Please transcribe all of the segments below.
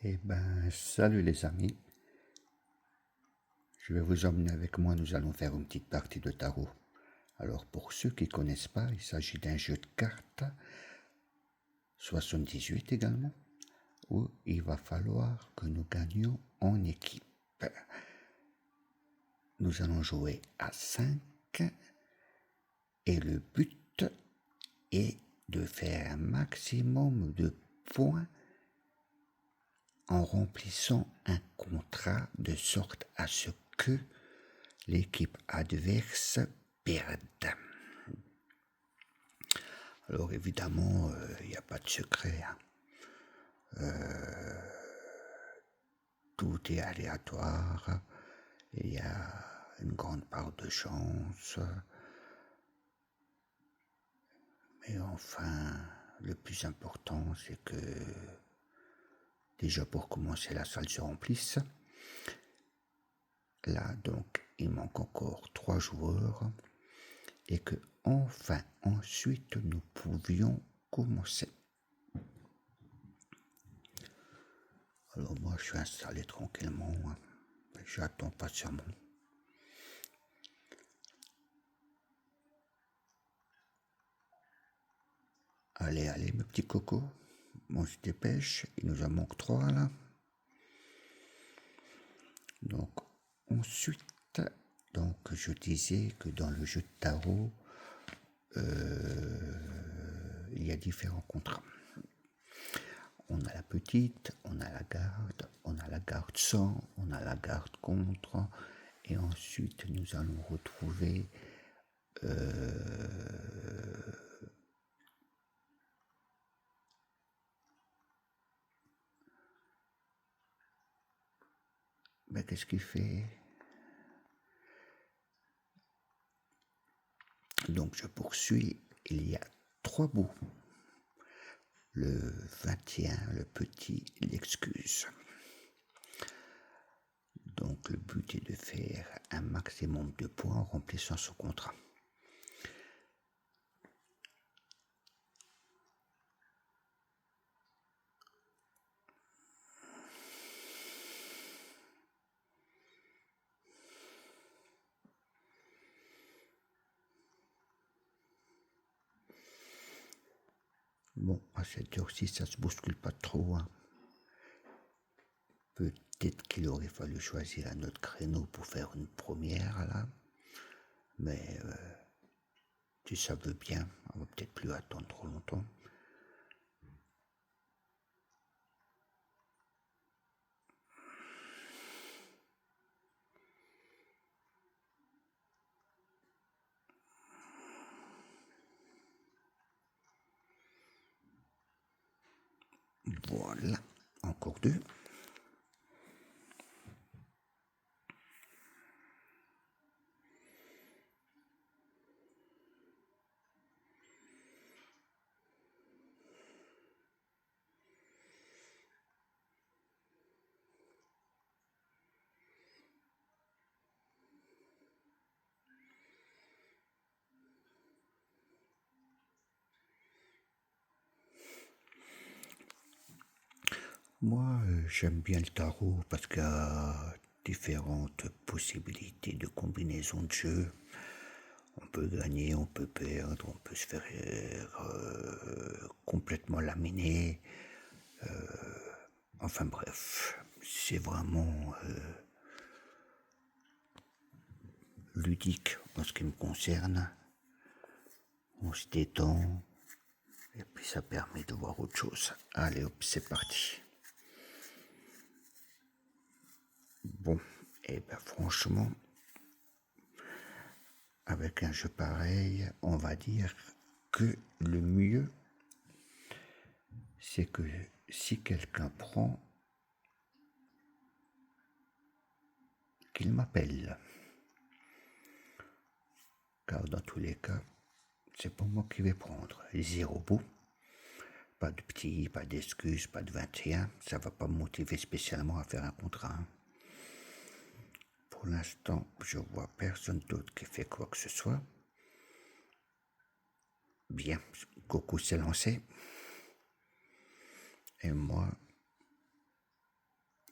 Eh ben, salut les amis. Je vais vous emmener avec moi, nous allons faire une petite partie de tarot. Alors, pour ceux qui ne connaissent pas, il s'agit d'un jeu de cartes, 78 également, où il va falloir que nous gagnions en équipe. Nous allons jouer à 5 et le but est de faire un maximum de points en remplissant un contrat de sorte à ce que l'équipe adverse perde. Alors évidemment, il n'y a pas de secret. Tout est aléatoire. Il y a une grande part de chance. Mais enfin, le plus important, c'est que déjà pour commencer, la salle se remplisse. Là, donc, il manque encore 3 joueurs. Et que enfin, ensuite, nous pouvions commencer. Alors moi, je suis installé tranquillement. J'attends patiemment. Allez, allez, mes petits cocos. On se dépêche. Il nous en manque 3 là. Donc, ensuite, donc, je disais que dans le jeu de tarot, il y a différents contrats. On a la petite, on a la garde sans, on a la garde contre, et ensuite nous allons retrouver ben, qu'est-ce qu'il fait? Donc je poursuis, il y a 3 bouts. Le 21, le petit, l'excuse. Donc le but est de faire un maximum de points en remplissant ce contrat. Bon, à cette heure-ci, ça se bouscule pas trop. Peut-être qu'il aurait fallu choisir un autre créneau pour faire une première là. Mais si ça veut bien, on va peut-être plus attendre trop longtemps. Voilà, encore 2. Moi, j'aime bien le tarot parce qu'il y a différentes possibilités de combinaison de jeux. On peut gagner, on peut perdre, on peut se faire complètement laminer. Enfin bref, c'est vraiment ludique en ce qui me concerne. On se détend et puis ça permet de voir autre chose. Allez hop, c'est parti. Bon, et ben franchement, avec un jeu pareil, on va dire que le mieux, c'est que si quelqu'un prend, qu'il m'appelle. Car dans tous les cas, c'est pas moi qui vais prendre. 0 bout. Pas de petit, pas d'excuses, pas de 21. Ça va pas me motiver spécialement à faire un contrat. Pour l'instant, je vois personne d'autre qui fait quoi que ce soit. Bien, Coco s'est lancé. Et moi,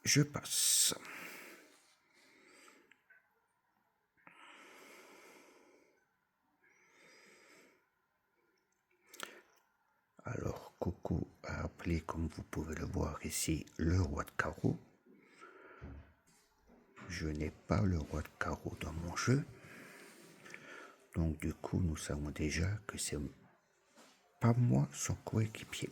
je passe. Alors, Coco a appelé, comme vous pouvez le voir ici, le roi de carreau. Je n'ai pas le roi de carreau dans mon jeu. Donc, du coup, nous savons déjà que c'est pas moi son coéquipier.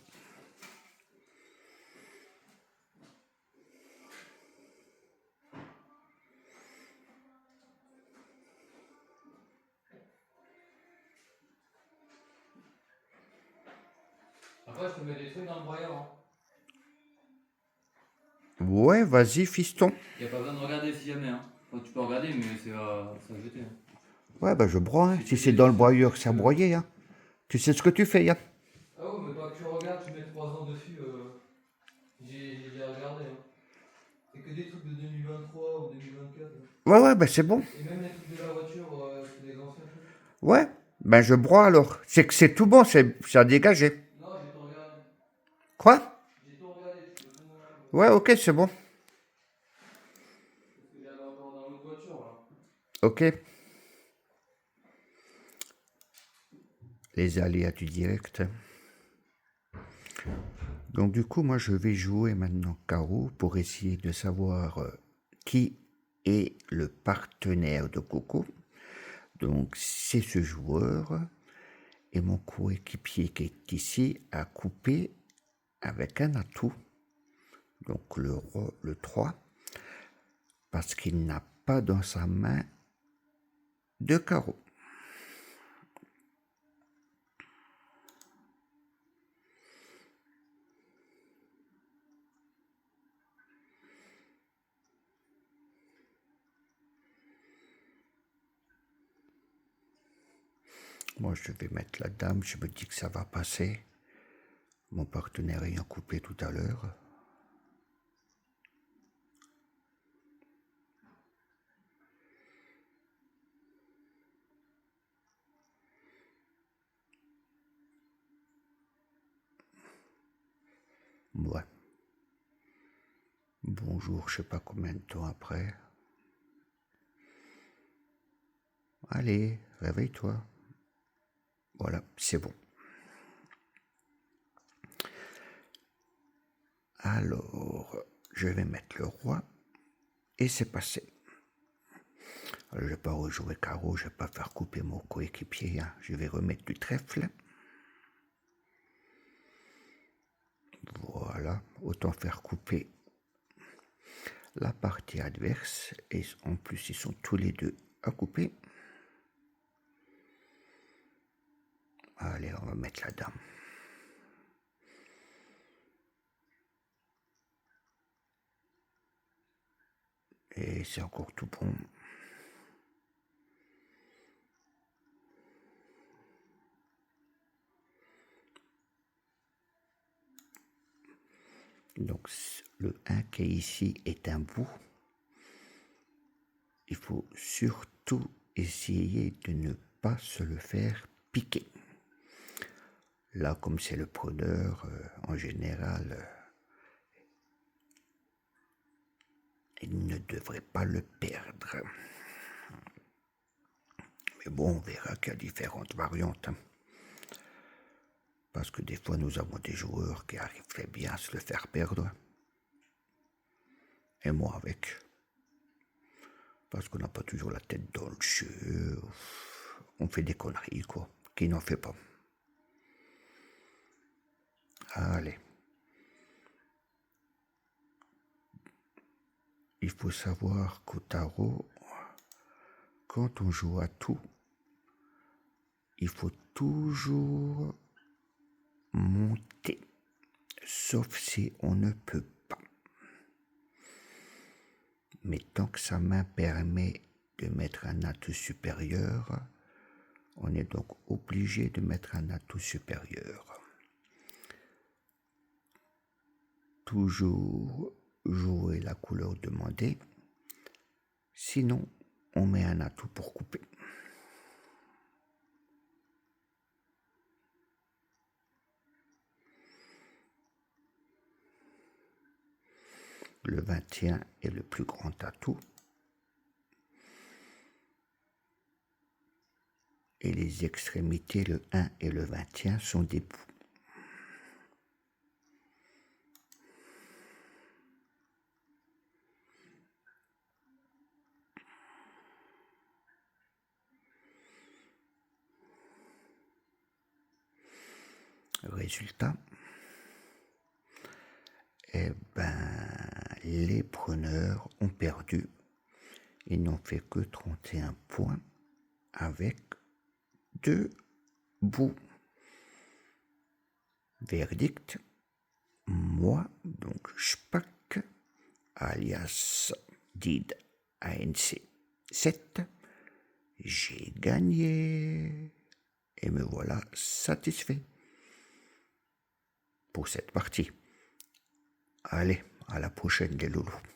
Après, je te mets des trucs dans le broyeur. Hein. Ouais, vas-y, fiston. Y a pas besoin de regarder si jamais. Hein. Enfin, tu peux regarder, mais c'est à jeter. Hein. Ouais, bah je broie, hein. Si Si tu c'est mets dans des le trucs broyeur, et c'est à que. broyer, hein. Tu sais ce que tu fais, hein. Ah ouais, mais pas que tu regardes, tu mets 3 ans dessus. J'ai déjà regardé. Hein. C'est que des trucs de 2023 ou 2024. Hein. Ouais, bah c'est bon. Et même les trucs de la voiture, c'est des anciens trucs. Ouais, ben je broie alors. C'est que c'est tout bon, c'est à dégager. Non, j'ai tout regardé. Quoi? J'ai tout regardé, tu peux tout me regarder. Ouais, ok, c'est bon. Parce que j'avais encore dans l'autre voiture là. Ok. Les aléas du direct. Donc du coup, moi je vais jouer maintenant carreau pour essayer de savoir qui est le partenaire de Coco. Donc c'est ce joueur et mon coéquipier qui est ici a coupé avec un atout. Donc le 3 parce qu'il n'a pas dans sa main de carreau. Moi, je vais mettre la dame, je me dis que ça va passer. Mon partenaire ayant coupé tout à l'heure. Ouais. Bonjour, je sais pas combien de temps après. Allez, réveille-toi. Voilà, c'est bon. Alors, je vais mettre le roi. Et c'est passé. Alors, je vais pas rejouer carreau, je vais pas faire couper mon coéquipier. Hein. Je vais remettre du trèfle. Voilà, autant faire couper la partie adverse. Et en plus, ils sont tous les deux à couper. Allez, on va mettre la dame. Et c'est encore tout bon. Donc le 1 qui est ici est un bout. Il faut surtout essayer de ne pas se le faire piquer. Là, comme c'est le preneur, en général, il ne devrait pas le perdre. Mais bon, on verra qu'il y a différentes variantes. Hein. Parce que des fois, nous avons des joueurs qui arrivent très bien à se le faire perdre. Et moi avec. Parce qu'on n'a pas toujours la tête dans le jeu. On fait des conneries, quoi. Qui n'en fait pas. Allez. Il faut savoir qu'au tarot, quand on joue à tout, il faut toujours monter. Sauf si on ne peut pas. Mais tant que sa main permet de mettre un atout supérieur, on est donc obligé de mettre un atout supérieur. Toujours jouer la couleur demandée. Sinon, on met un atout pour couper. le 21 est le plus grand atout. Et les extrémités, le 1 et le 21, sont des bouts. Résultat, eh ben, les preneurs ont perdu. Ils n'ont fait que 31 points avec 2 bouts. Verdict, moi, donc Spack, alias Did ANC 7, j'ai gagné. Et me voilà satisfait pour cette partie. Allez, à la prochaine les loulous.